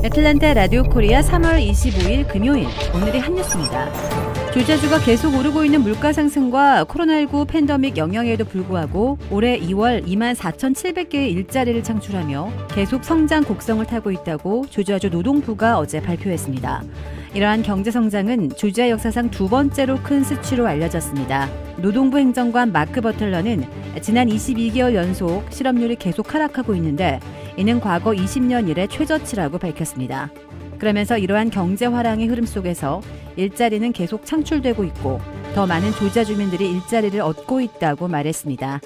애틀랜타 라디오 코리아 3월 25일 금요일 오늘의 한 뉴스입니다. 조자주가 계속 오르고 있는 물가 상승과 코로나19 팬데믹 영향에도 불구하고 올해 2월 24,700개의 일자리를 창출하며 계속 성장 곡성을 타고 있다고 조자주 노동부가 어제 발표했습니다. 이러한 경제 성장은 조지아 역사상 두 번째로 큰 수치로 알려졌습니다. 노동부 행정관 마크 버틀러는 지난 22개월 연속 실업률이 계속 하락하고 있는데 이는 과거 20년 이래 최저치라고 밝혔습니다. 그러면서 이러한 경제 화랑의 흐름 속에서 일자리는 계속 창출되고 있고 더 많은 조지아 주민들이 일자리를 얻고 있다고 말했습니다.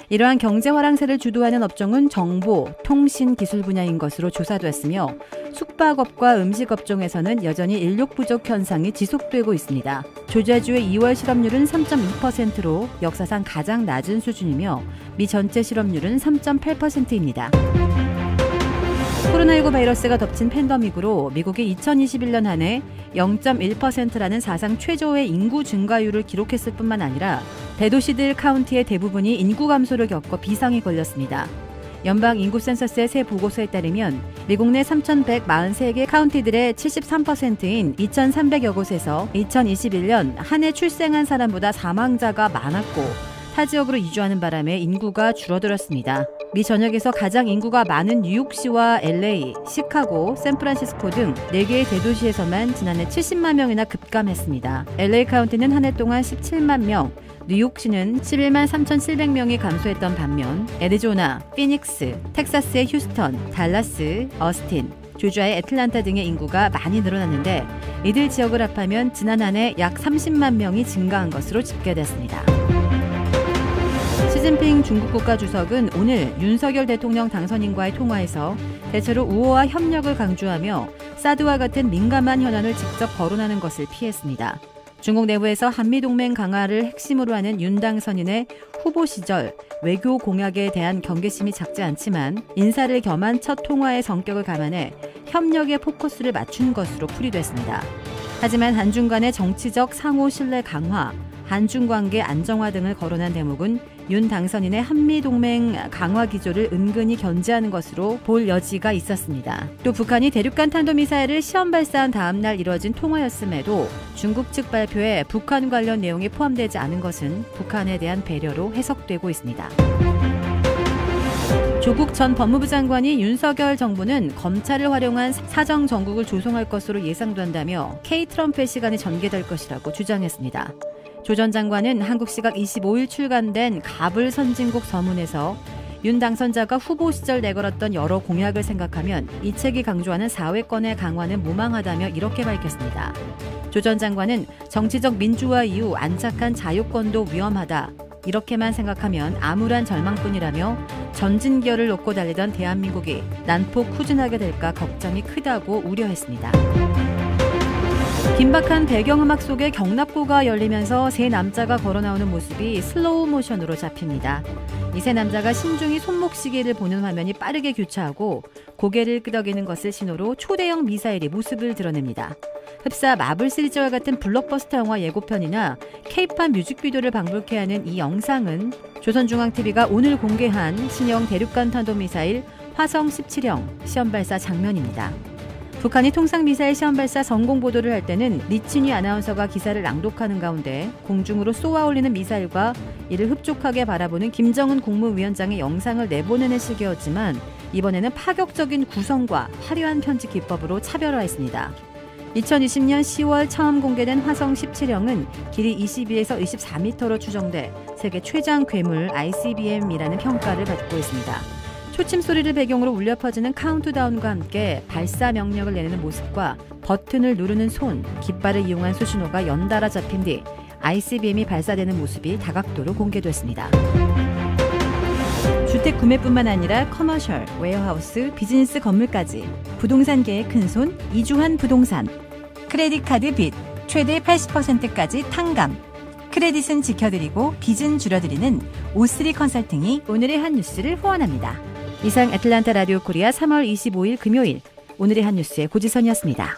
이러한 경제 화랑세를 주도하는 업종은 정보, 통신, 기술 분야인 것으로 조사됐으며 숙박업과 음식업종에서는 여전히 인력 부족 현상이 지속되고 있습니다. 조지아주의 2월 실업률은 3.2%로 역사상 가장 낮은 수준이며 미 전체 실업률은 3.8%입니다. 코로나19 바이러스가 덮친 팬데믹으로 미국이 2021년 한 해 0.1%라는 사상 최저의 인구 증가율을 기록했을 뿐만 아니라 대도시들 카운티의 대부분이 인구 감소를 겪어 비상이 걸렸습니다. 연방 인구 센서스의 새 보고서에 따르면 미국 내 3,143개 카운티들의 73%인 2,300여 곳에서 2021년 한 해 출생한 사람보다 사망자가 많았고 타 지역으로 이주하는 바람에 인구가 줄어들었습니다. 미 전역에서 가장 인구가 많은 뉴욕시와 LA, 시카고, 샌프란시스코 등 4개의 대도시에서만 지난해 70만 명이나 급감했습니다. LA 카운티는 한 해 동안 17만 명, 뉴욕시는 11만 3,700명이 감소했던 반면 애리조나, 피닉스, 텍사스의 휴스턴, 달라스, 어스틴, 조지아의 애틀랜타 등의 인구가 많이 늘어났는데 이들 지역을 합하면 지난 한 해 약 30만 명이 증가한 것으로 집계됐습니다. 시진핑 중국 국가주석은 오늘 윤석열 대통령 당선인과의 통화에서 대체로 우호와 협력을 강조하며 사드와 같은 민감한 현안을 직접 거론하는 것을 피했습니다. 중국 내부에서 한미동맹 강화를 핵심으로 하는 윤 당선인의 후보 시절 외교 공약에 대한 경계심이 작지 않지만 인사를 겸한 첫 통화의 성격을 감안해 협력에 포커스를 맞춘 것으로 풀이됐습니다. 하지만 한중 간의 정치적 상호 신뢰 강화, 한중 관계 안정화 등을 거론한 대목은 윤 당선인의 한미동맹 강화 기조를 은근히 견제하는 것으로 볼 여지가 있었습니다. 또 북한이 대륙간 탄도미사일을 시험 발사한 다음 날 이뤄진 통화였음에도 중국 측 발표에 북한 관련 내용이 포함되지 않은 것은 북한에 대한 배려로 해석되고 있습니다. 조국 전 법무부 장관이 윤석열 정부는 검찰을 활용한 사정 정국을 조성할 것으로 예상된다며 K-트럼프의 시간이 전개될 것이라고 주장했습니다. 조 전 장관은 한국 시각 25일 출간된 가불 선진국 서문에서 윤 당선자가 후보 시절 내걸었던 여러 공약을 생각하면 이 책이 강조하는 사회권의 강화는 무망하다며 이렇게 밝혔습니다. 조 전 장관은 정치적 민주화 이후 안착한 자유권도 위험하다. 이렇게만 생각하면 암울한 절망뿐이라며 전진기어를 놓고 달리던 대한민국이 난폭 후진하게 될까 걱정이 크다고 우려했습니다. 긴박한 배경음악 속에 경납고가 열리면서 세 남자가 걸어나오는 모습이 슬로우 모션으로 잡힙니다. 이 세 남자가 신중히 손목 시계를 보는 화면이 빠르게 교차하고 고개를 끄덕이는 것을 신호로 초대형 미사일이 모습을 드러냅니다. 흡사 마블 시리즈와 같은 블록버스터 영화 예고편이나 K-팝 뮤직비디오를 방불케 하는 이 영상은 조선중앙TV가 오늘 공개한 신형 대륙간 탄도미사일 화성 17형 시험 발사 장면입니다. 북한이 통상미사일 시험 발사 성공 보도를 할 때는 리친위 아나운서가 기사를 낭독하는 가운데 공중으로 쏘아올리는 미사일과 이를 흡족하게 바라보는 김정은 국무위원장의 영상을 내보내는 식이었지만 이번에는 파격적인 구성과 화려한 편집 기법으로 차별화했습니다. 2020년 10월 처음 공개된 화성 17형은 길이 22에서 24m로 추정돼 세계 최장 괴물 ICBM이라는 평가를 받고 있습니다. 초침 소리를 배경으로 울려 퍼지는 카운트다운과 함께 발사 명령을 내리는 모습과 버튼을 누르는 손, 깃발을 이용한 수신호가 연달아 잡힌 뒤 ICBM이 발사되는 모습이 다각도로 공개됐습니다. 주택 구매뿐만 아니라 커머셜, 웨어하우스, 비즈니스 건물까지 부동산계의 큰손 이주환 부동산. 크레딧 카드 빚 최대 80%까지 탕감. 크레딧은 지켜드리고 빚은 줄여드리는 O3 컨설팅이 오늘의 한 뉴스를 후원합니다. 이상 애틀랜타 라디오 코리아 3월 25일 금요일 오늘의 한 뉴스의 고지선이었습니다.